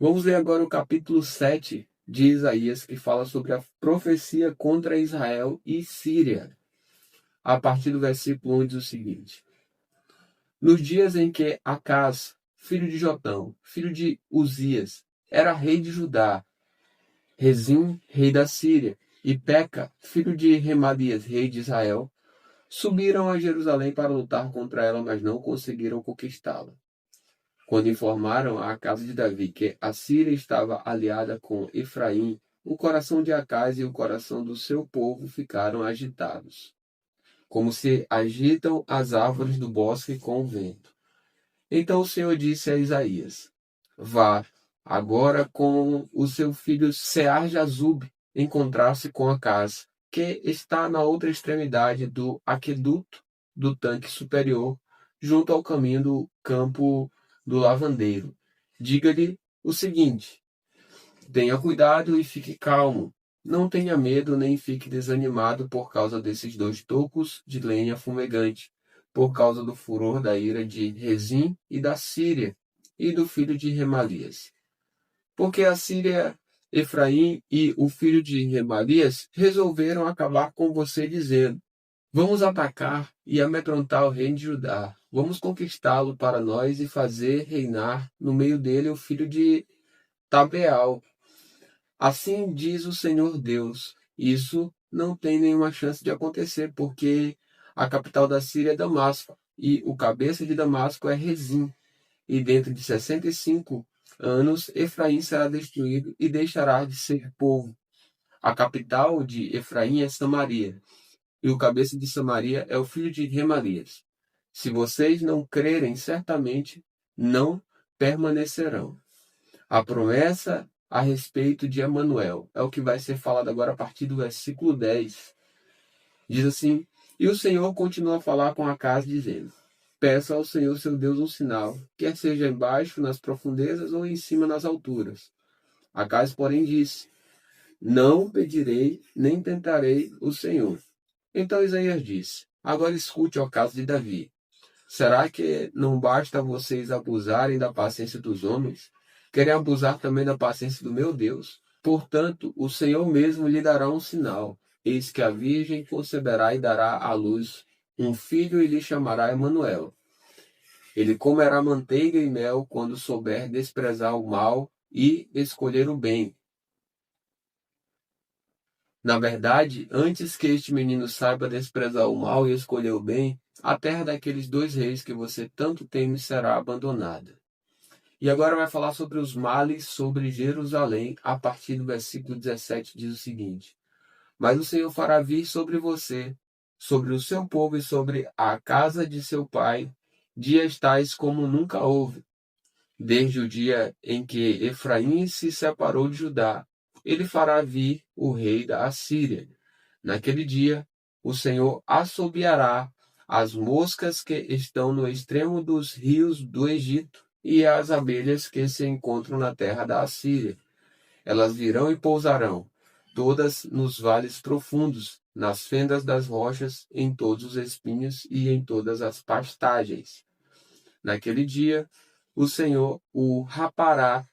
Vamos ler agora o capítulo 7 de Isaías, que fala sobre a profecia contra Israel e Síria. A partir do versículo 1 diz o seguinte: Nos dias em que Acaz, filho de Jotão, filho de Uzias, era rei de Judá, Rezim, rei da Síria, e Peca, filho de Remalias, rei de Israel, subiram a Jerusalém para lutar contra ela, mas não conseguiram conquistá-la. Quando informaram à casa de Davi que a Síria estava aliada com Efraim, o coração de Acaz e o coração do seu povo ficaram agitados, como se agitam as árvores do bosque com o vento. Então o Senhor disse a Isaías: Vá agora com o seu filho Sear-Jazub encontrar-se com Acaz, que está na outra extremidade do aqueduto do tanque superior, junto ao caminho do campo do lavandeiro. Diga-lhe o seguinte: tenha cuidado e fique calmo. Não tenha medo nem fique desanimado por causa desses 2 tocos de lenha fumegante, por causa do furor da ira de Rezim e da Síria e do filho de Remalias. Porque a Síria, Efraim e o filho de Remalias resolveram acabar com você, dizendo: Vamos atacar e amedrontar o reino de Judá. Vamos conquistá-lo para nós e fazer reinar no meio dele o filho de Tabeal. Assim diz o Senhor Deus: isso não tem nenhuma chance de acontecer, porque a capital da Síria é Damasco, e o cabeça de Damasco é Rezim. E dentro de 65 anos, Efraim será destruído e deixará de ser povo. A capital de Efraim é Samaria, e o cabeça de Samaria é o filho de Remalias. Se vocês não crerem, certamente não permanecerão. A promessa a respeito de Emanuel é o que vai ser falado agora a partir do versículo 10. Diz assim: E o Senhor continua a falar com Acaz, dizendo: Peça ao Senhor seu Deus um sinal, quer seja embaixo nas profundezas ou em cima nas alturas. Acaz, porém, disse: Não pedirei, nem tentarei o Senhor. Então Isaías disse: Agora escute, ó casa de Davi. Será que não basta vocês abusarem da paciência dos homens? Querem abusar também da paciência do meu Deus? Portanto, o Senhor mesmo lhe dará um sinal. Eis que a virgem conceberá e dará à luz um filho e lhe chamará Emanuel. Ele comerá manteiga e mel quando souber desprezar o mal e escolher o bem. Na verdade, antes que este menino saiba desprezar o mal e escolher o bem, a terra daqueles 2 reis que você tanto teme será abandonada. E agora vai falar sobre os males sobre Jerusalém, a partir do versículo 17, diz o seguinte: Mas o Senhor fará vir sobre você, sobre o seu povo e sobre a casa de seu pai, dias tais como nunca houve, desde o dia em que Efraim se separou de Judá. Ele fará vir o rei da Assíria. Naquele dia, o Senhor assobiará as moscas que estão no extremo dos rios do Egito e as abelhas que se encontram na terra da Assíria. Elas virão e pousarão, todas nos vales profundos, nas fendas das rochas, em todos os espinhos e em todas as pastagens. Naquele dia, o Senhor o rapará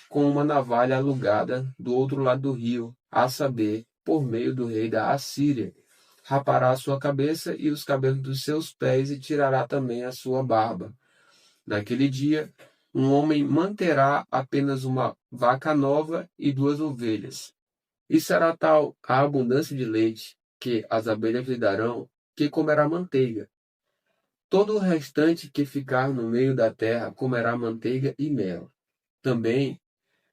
com uma navalha alugada do outro lado do rio, a saber, por meio do rei da Assíria. Rapará a sua cabeça e os cabelos dos seus pés e tirará também a sua barba. Naquele dia, um homem manterá apenas uma vaca nova e 2 ovelhas. E será tal a abundância de leite que as abelhas lhe darão, que comerá manteiga. Todo o restante que ficar no meio da terra comerá manteiga e mel. Também,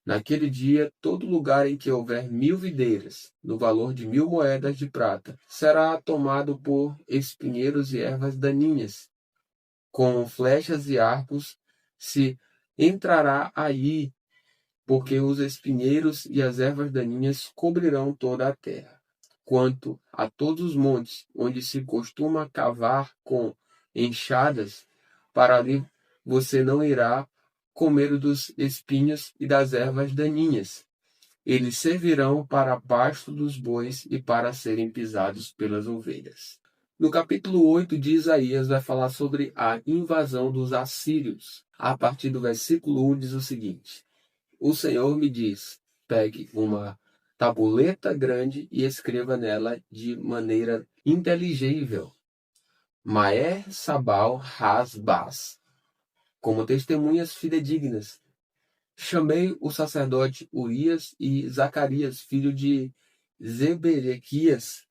naquele dia, todo lugar em que houver 1000 videiras, no valor de 1000 moedas de prata, será tomado por espinheiros e ervas daninhas. Com flechas e arcos se entrará aí, porque os espinheiros e as ervas daninhas cobrirão toda a terra. Quanto a todos os montes, onde se costuma cavar com enxadas, para ali você não irá comer dos espinhos e das ervas daninhas. Eles servirão para pasto dos bois e para serem pisados pelas ovelhas. No capítulo 8 de Isaías vai falar sobre a invasão dos assírios. A partir do versículo 1 diz o seguinte: o Senhor me diz: pegue uma tabuleta grande e escreva nela de maneira inteligível Maer Sabal Hasbaz, como testemunhas fidedignas. Chamei o sacerdote Urias e Zacarias, filho de Zeberequias.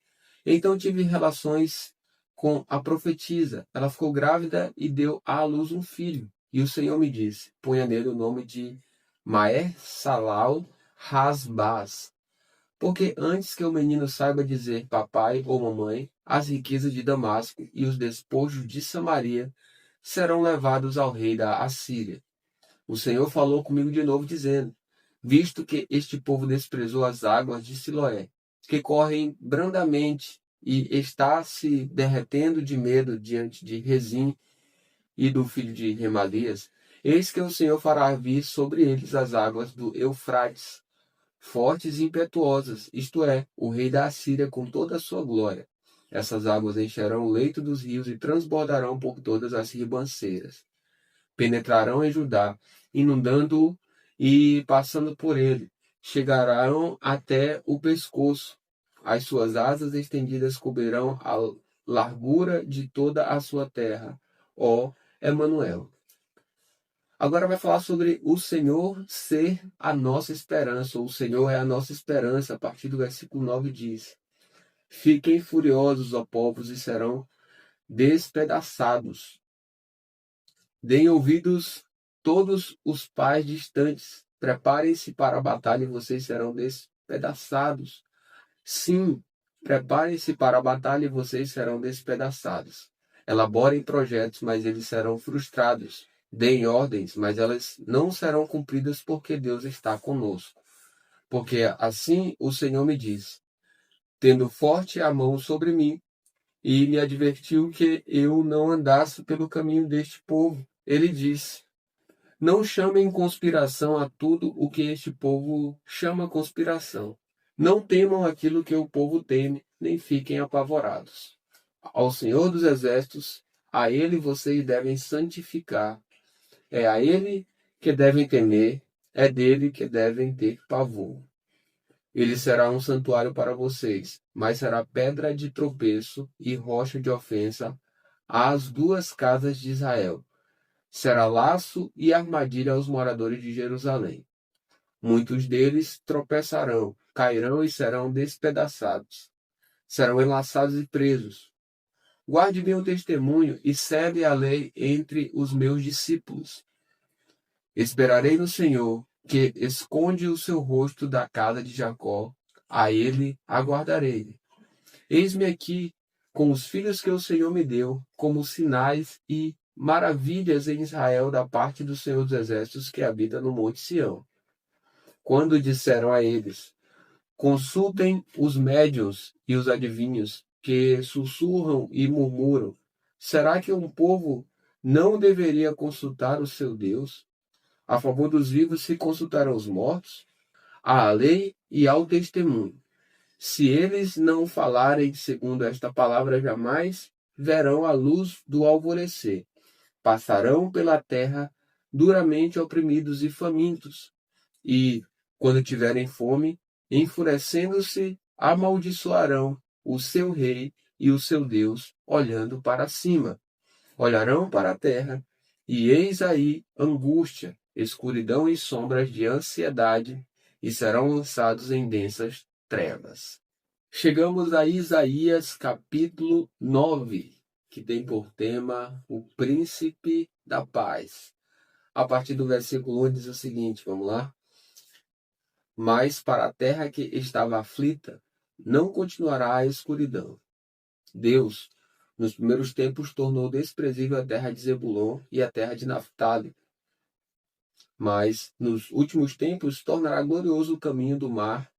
Então tive relações com a profetisa. Ela ficou grávida e deu à luz um filho. E o Senhor me disse: ponha nele o nome de Maer Salal Hasbaz. Porque antes que o menino saiba dizer papai ou mamãe, as riquezas de Damasco e os despojos de Samaria serão levados ao rei da Assíria. O Senhor falou comigo de novo, dizendo: visto que este povo desprezou as águas de Siloé, que correm brandamente e está se derretendo de medo diante de Rezim e do filho de Remalias, eis que o Senhor fará vir sobre eles as águas do Eufrates, fortes e impetuosas, isto é, o rei da Assíria com toda a sua glória. Essas águas encherão o leito dos rios e transbordarão por todas as ribanceiras. Penetrarão em Judá, inundando-o e passando por ele. Chegarão até o pescoço. As suas asas estendidas cobrirão a largura de toda a sua terra. Ó Emanuel. Agora vai falar sobre o Senhor ser a nossa esperança. O Senhor é a nossa esperança. A partir do versículo 9 diz: fiquem furiosos, ó povos, e serão despedaçados. Deem ouvidos todos os pais distantes. Preparem-se para a batalha e vocês serão despedaçados. Sim, preparem-se para a batalha e vocês serão despedaçados. Elaborem projetos, mas eles serão frustrados. Deem ordens, mas elas não serão cumpridas porque Deus está conosco. Porque assim o Senhor me diz, tendo forte a mão sobre mim, e me advertiu que eu não andasse pelo caminho deste povo. Ele disse: não chamem conspiração a tudo o que este povo chama conspiração. Não temam aquilo que o povo teme, nem fiquem apavorados. Ao Senhor dos Exércitos, a Ele vocês devem santificar. É a Ele que devem temer, é dele que devem ter pavor. Ele será um santuário para vocês, mas será pedra de tropeço e rocha de ofensa às duas casas de Israel. Será laço e armadilha aos moradores de Jerusalém. Muitos deles tropeçarão, cairão e serão despedaçados. Serão enlaçados e presos. Guarde bem o testemunho e cele a lei entre os meus discípulos. Esperarei no Senhor, que esconde o seu rosto da casa de Jacó. A ele aguardarei. Eis-me aqui com os filhos que o Senhor me deu, como sinais e maravilhas em Israel da parte do Senhor dos Exércitos que habita no Monte Sião. Quando disseram a eles: consultem os médiuns e os adivinhos, que sussurram e murmuram, será que um povo não deveria consultar o seu Deus? A favor dos vivos se consultarão os mortos, à lei e ao testemunho. Se eles não falarem segundo esta palavra, jamais verão a luz do alvorecer. Passarão pela terra duramente oprimidos e famintos. E, quando tiverem fome, enfurecendo-se, amaldiçoarão o seu rei e o seu Deus, olhando para cima. Olharão para a terra, e eis aí angústia, escuridão e sombras de ansiedade, e serão lançados em densas trevas. Chegamos a Isaías capítulo 9, que tem por tema o príncipe da paz. A partir do versículo 1 diz o seguinte, vamos lá? Mas para a terra que estava aflita, não continuará a escuridão. Deus, nos primeiros tempos, tornou desprezível a terra de Zebulon e a terra de Naftali. Mas, nos últimos tempos, tornará glorioso o caminho do mar,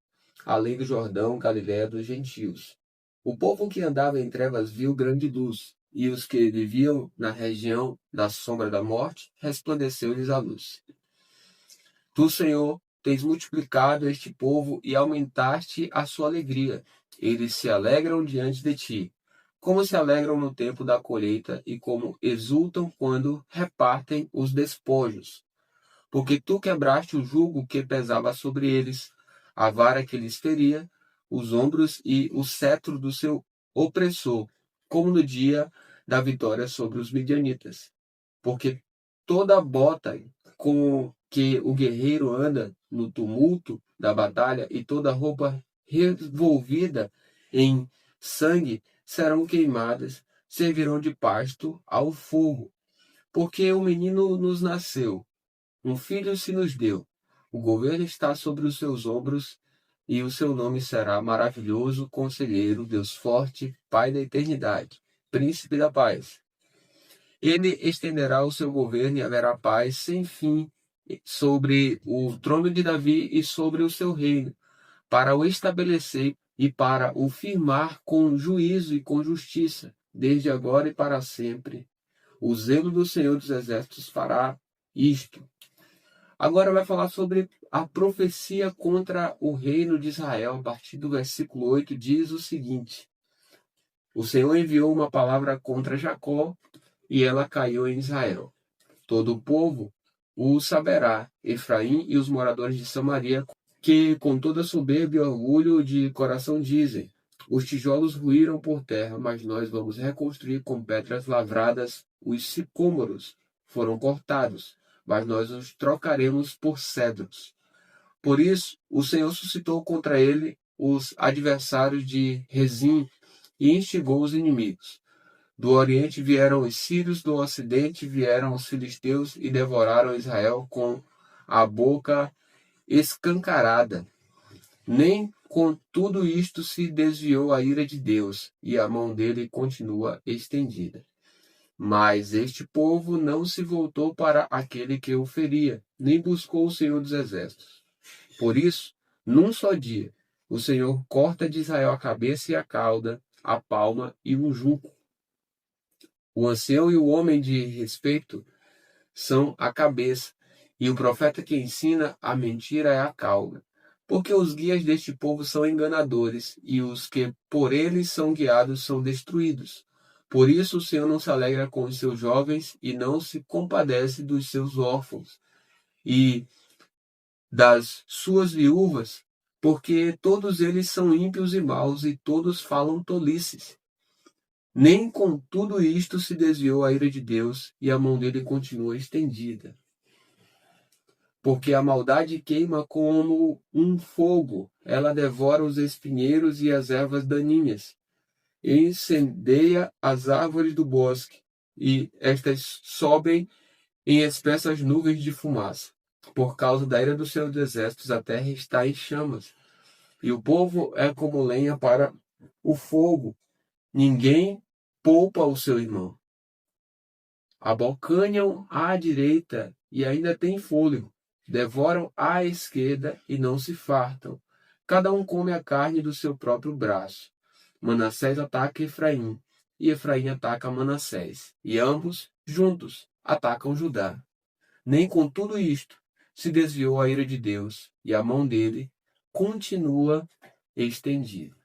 além do Jordão, Galiléia dos gentios. O povo que andava em trevas viu grande luz, e os que viviam na região da sombra da morte, resplandeceu-lhes a luz. Tu, Senhor, tens multiplicado este povo e aumentaste a sua alegria. Eles se alegram diante de ti, como se alegram no tempo da colheita e como exultam quando repartem os despojos. porque tu quebraste o jugo que pesava sobre eles, a vara que lhes feria os ombros e o cetro do seu opressor, como no dia da vitória sobre os midianitas. Porque toda bota com que o guerreiro anda no tumulto da batalha e toda roupa revolvida em sangue serão queimadas, servirão de pasto ao fogo. Porque o menino nos nasceu, um filho se nos deu. O governo está sobre os seus ombros e o seu nome será maravilhoso, conselheiro, Deus forte, Pai da eternidade, príncipe da paz. Ele estenderá o seu governo e haverá paz sem fim sobre o trono de Davi e sobre o seu reino, para o estabelecer e para o firmar com juízo e com justiça, desde agora e para sempre. O zelo do Senhor dos Exércitos fará isto. Agora vai falar sobre a profecia contra o reino de Israel. A partir do versículo 8 diz o seguinte: O Senhor enviou uma palavra contra Jacó e ela caiu em Israel. Todo o povo o saberá, Efraim e os moradores de Samaria, que com toda soberba e orgulho de coração dizem: Os tijolos ruíram por terra, mas nós vamos reconstruir com pedras lavradas. Os sicômoros foram cortados, mas nós os trocaremos por cedros. Por isso, o Senhor suscitou contra ele os adversários de Rezim e instigou os inimigos. Do Oriente vieram os sírios, do Ocidente vieram os filisteus e devoraram Israel com a boca escancarada. Nem com tudo isto se desviou a ira de Deus, e a mão dele continua estendida. Mas este povo não se voltou para aquele que o feria, nem buscou o Senhor dos Exércitos. Por isso, num só dia, o Senhor corta de Israel a cabeça e a cauda, a palma e um junco. O ancião e o homem de respeito são a cabeça, e o profeta que ensina a mentira é a cauda. Porque os guias deste povo são enganadores, e os que por eles são guiados são destruídos. Por isso o Senhor não se alegra com os seus jovens, e não se compadece dos seus órfãos, e das suas viúvas, porque todos eles são ímpios e maus, e todos falam tolices. Nem com tudo isto se desviou a ira de Deus, e a mão dele continua estendida. Porque a maldade queima como um fogo, ela devora os espinheiros e as ervas daninhas, e incendeia as árvores do bosque, e estas sobem em espessas nuvens de fumaça. Por causa da ira dos seus exércitos, a terra está em chamas, e o povo é como lenha para o fogo. Ninguém poupa o seu irmão. Abocanham à direita e ainda têm fôlego. Devoram à esquerda e não se fartam. Cada um come a carne do seu próprio braço. Manassés ataca Efraim, e Efraim ataca Manassés, e ambos, juntos, atacam Judá. Nem com tudo isto se desviou a ira de Deus, e a mão dele continua estendida.